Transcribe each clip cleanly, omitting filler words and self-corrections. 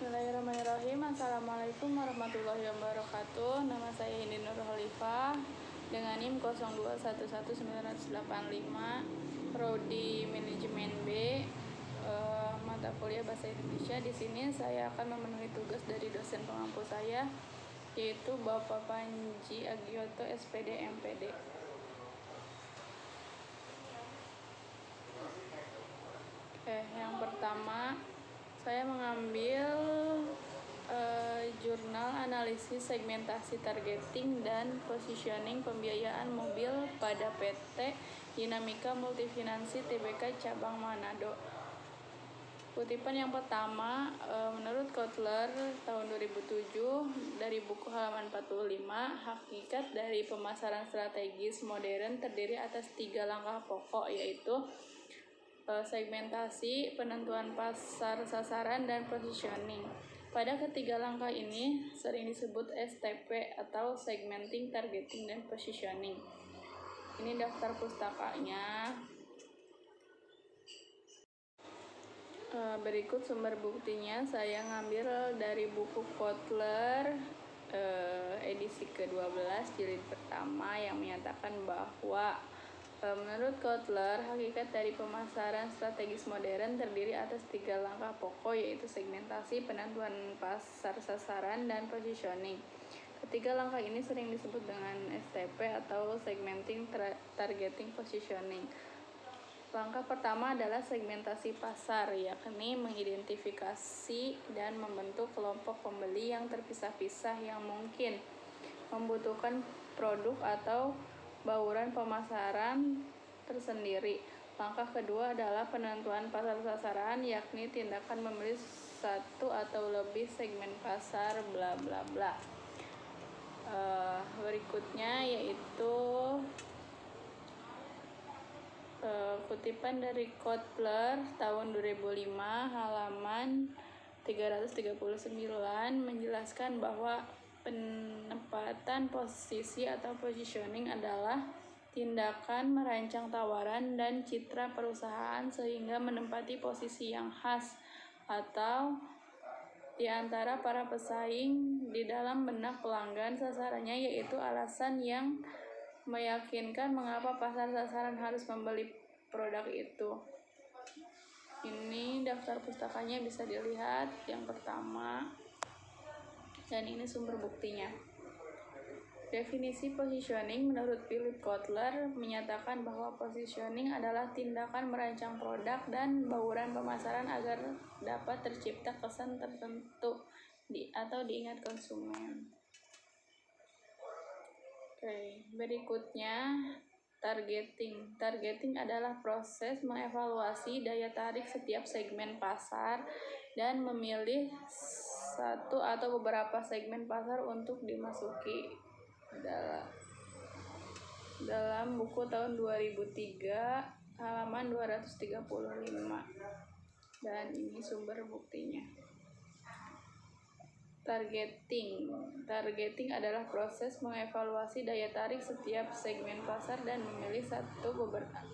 Bismillahirrahmanirrahim. Assalamualaikum warahmatullahi wabarakatuh. Nama saya Indi Nur Khalifah dengan NIM 02111985, Prodi Manajemen B, mata kuliah Bahasa Indonesia. Di sini saya akan memenuhi tugas dari dosen pengampu saya, yaitu Bapak Panji Agioto, SPD MPD. Yang pertama, saya mengambil jurnal analisis segmentasi targeting dan positioning pembiayaan mobil pada PT Dinamika Multifinansi Tbk Cabang Manado. Kutipan yang pertama, menurut Kotler tahun 2007 dari buku halaman 45, hakikat dari pemasaran strategis modern terdiri atas 3 langkah pokok, yaitu segmentasi, penentuan pasar sasaran, dan positioning. Pada ketiga langkah ini sering disebut STP atau segmenting, targeting, dan positioning. Ini daftar pustakanya. Berikut sumber buktinya, saya ngambil dari buku Kotler edisi ke-12 jilid pertama yang menyatakan bahwa menurut Kotler, hakikat dari pemasaran strategis modern terdiri atas 3 langkah pokok, yaitu segmentasi, penentuan pasar sasaran, dan positioning. Ketiga langkah ini sering disebut dengan STP atau segmenting, targeting, positioning. Langkah pertama adalah segmentasi pasar, yakni mengidentifikasi dan membentuk kelompok pembeli yang terpisah-pisah yang mungkin membutuhkan produk atau bauran pemasaran tersendiri. Langkah kedua adalah penentuan pasar sasaran, yakni tindakan memilih satu atau lebih segmen pasar bla bla bla. Berikutnya yaitu kutipan dari Kotler tahun 2005 halaman 339 menjelaskan bahwa penempatan posisi atau positioning adalah tindakan merancang tawaran dan citra perusahaan sehingga menempati posisi yang khas atau di antara para pesaing di dalam benak pelanggan sasarannya, yaitu alasan yang meyakinkan mengapa pasar sasaran harus membeli produk itu. Ini daftar pustakanya bisa dilihat yang pertama, dan ini sumber buktinya. Definisi positioning menurut Philip Kotler menyatakan bahwa positioning adalah tindakan merancang produk dan bauran pemasaran agar dapat tercipta kesan tertentu atau diingat konsumen. Berikutnya targeting. Targeting adalah proses mengevaluasi daya tarik setiap segmen pasar dan memilih satu atau beberapa segmen pasar untuk dimasuki. Dalam buku tahun 2003 halaman 235, dan ini sumber buktinya. Targeting adalah proses mengevaluasi daya tarik setiap segmen pasar dan memilih satu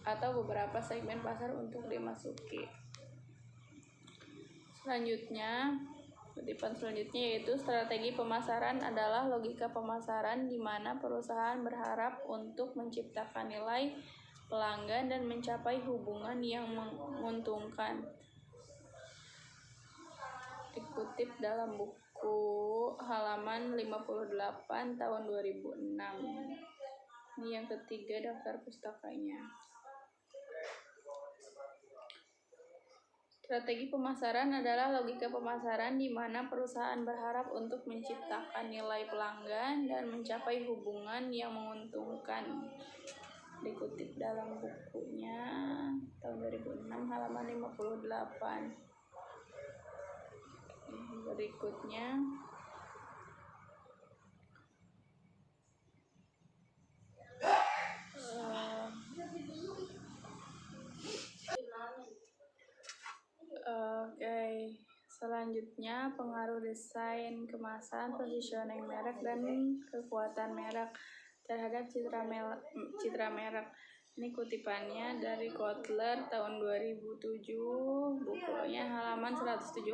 atau beberapa segmen pasar untuk dimasuki. Kutipan selanjutnya yaitu strategi pemasaran adalah logika pemasaran di mana perusahaan berharap untuk menciptakan nilai pelanggan dan mencapai hubungan yang menguntungkan. Dikutip dalam buku halaman 58 tahun 2006. Ini yang ketiga daftar pustakanya. Strategi pemasaran adalah logika pemasaran di mana perusahaan berharap untuk menciptakan nilai pelanggan dan mencapai hubungan yang menguntungkan. Dikutip dalam bukunya tahun 2006 halaman 58. Berikutnya selanjutnya pengaruh desain kemasan, positioning merek, dan kekuatan merek terhadap citra merek. Ini kutipannya dari Kotler tahun 2007, bukunya halaman 177,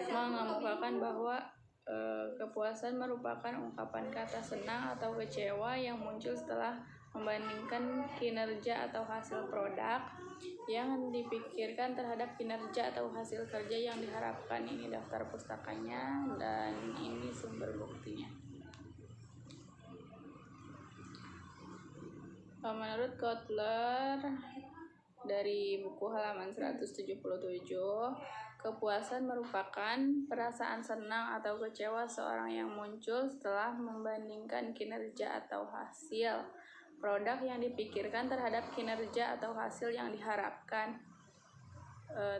mengemukakan bahwa kepuasan merupakan ungkapan kata senang atau kecewa yang muncul setelah membandingkan kinerja atau hasil produk yang dipikirkan terhadap kinerja atau hasil kerja yang diharapkan. Ini daftar pustakanya dan ini sumber buktinya. Menurut Kotler dari buku halaman 177, kepuasan merupakan perasaan senang atau kecewa seorang yang muncul setelah membandingkan kinerja atau hasil produk yang dipikirkan terhadap kinerja atau hasil yang diharapkan.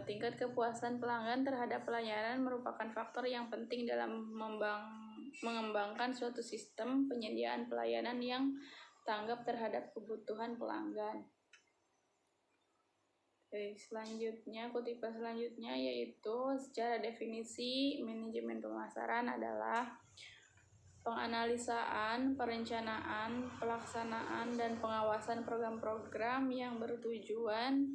Tingkat kepuasan pelanggan terhadap pelayanan merupakan faktor yang penting dalam mengembangkan suatu sistem penyediaan pelayanan yang tanggap terhadap kebutuhan pelanggan. Kutipan selanjutnya yaitu secara definisi manajemen pemasaran adalah penganalisaan, perencanaan, pelaksanaan, dan pengawasan program-program yang bertujuan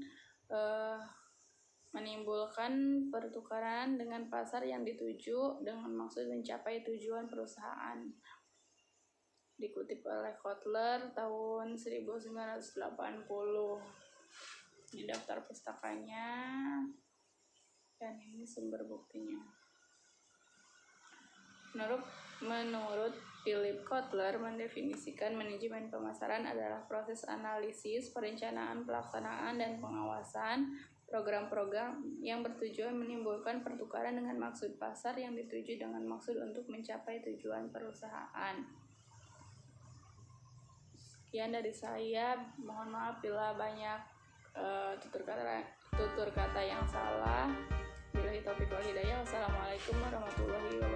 menimbulkan pertukaran dengan pasar yang dituju dengan maksud mencapai tujuan perusahaan. Dikutip oleh Kotler tahun 1980. Ini daftar pustakanya dan ini sumber buktinya. Menurut Philip Kotler, mendefinisikan manajemen pemasaran adalah proses analisis, perencanaan, pelaksanaan, dan pengawasan program-program yang bertujuan menimbulkan pertukaran dengan maksud pasar yang dituju dengan maksud untuk mencapai tujuan perusahaan. Sekian dari saya, mohon maaf bila banyak tutur kata yang salah. Billahi taufiq wal hidayah. Wassalamualaikum warahmatullahi wabarakatuh.